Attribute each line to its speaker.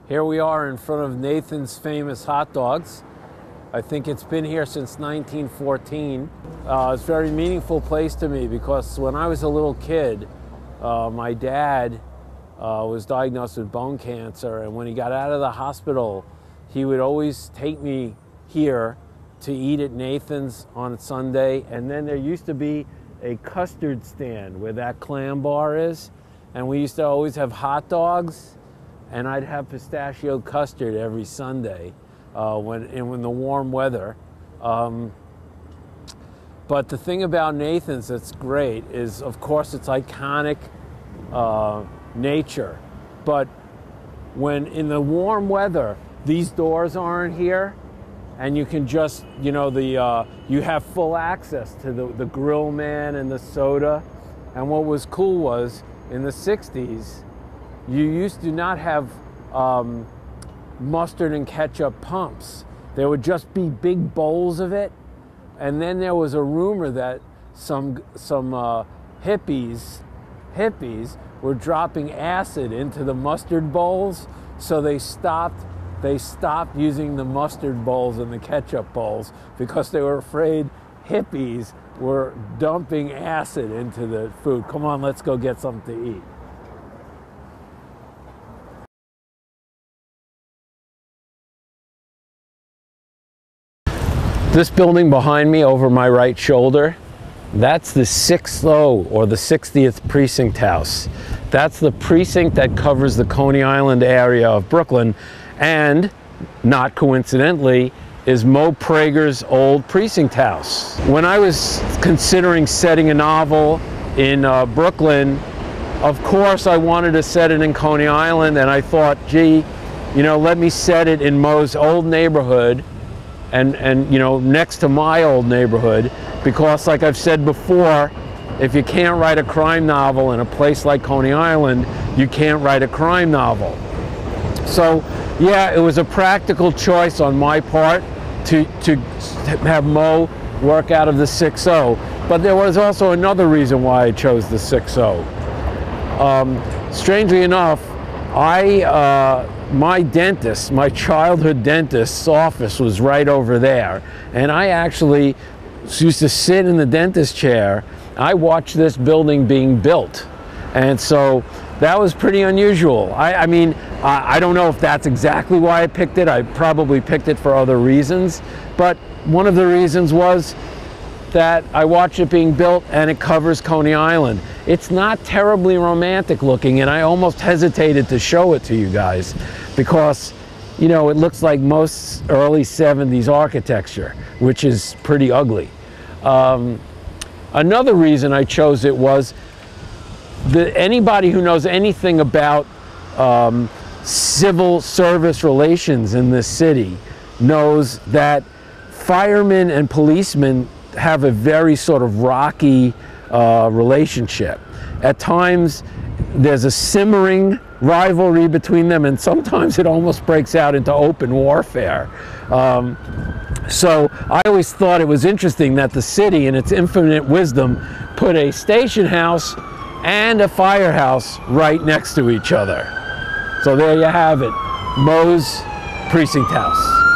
Speaker 1: Here we are in front of Nathan's Famous Hot Dogs. I think it's been here since 1914. It's a very meaningful place to me because when I was a little kid, my dad was diagnosed with bone cancer, and when he got out of the hospital, he would always take me here to eat at Nathan's on Sunday. And then there used to be a custard stand where that clam bar is, and we used to always have hot dogs, and I'd have pistachio custard every Sunday when the warm weather. But the thing about Nathan's that's great is, of course, it's iconic nature. But when in the warm weather, these doors aren't here, and you can just, you know, you have full access to the grill man and the soda. And what was cool was, in the 60s, you used to not have mustard and ketchup pumps. There would just be big bowls of it. And then there was a rumor that some hippies were dropping acid into the mustard bowls, so they stopped using the mustard bowls and the ketchup bowls because they were afraid hippies were dumping acid into the food. Come on, let's go get something to eat. This building behind me over my right shoulder, that's the 60 or the 60th Precinct house. That's the precinct that covers the Coney Island area of Brooklyn, and, not coincidentally, is Mo Prager's old precinct house. When I was considering setting a novel in Brooklyn, of course I wanted to set it in Coney Island, and I thought, gee, you know, let me set it in Mo's old neighborhood and you know, next to my old neighborhood, because like I've said before, if you can't write a crime novel in a place like Coney Island, you can't write a crime novel. So yeah, it was a practical choice on my part to have Mo work out of the 60, but there was also another reason why I chose the 60. Strangely enough, my dentist, my childhood dentist's office was right over there, and I actually used to sit in the dentist chair. I watched this building being built, and so that was pretty unusual. I mean, I don't know if that's exactly why I picked it. I probably picked it for other reasons, but one of the reasons was that I watched it being built and it covers Coney Island. It's not terribly romantic looking, and I almost hesitated to show it to you guys because, you know, it looks like most early 70s architecture, which is pretty ugly. Another reason I chose it was that anybody who knows anything about civil service relations in this city knows that firemen and policemen have a very sort of rocky relationship. At times there's a simmering rivalry between them, and sometimes it almost breaks out into open warfare. So I always thought it was interesting that the city, in its infinite wisdom, put a station house and a firehouse right next to each other. So there you have it, Mo's Precinct House.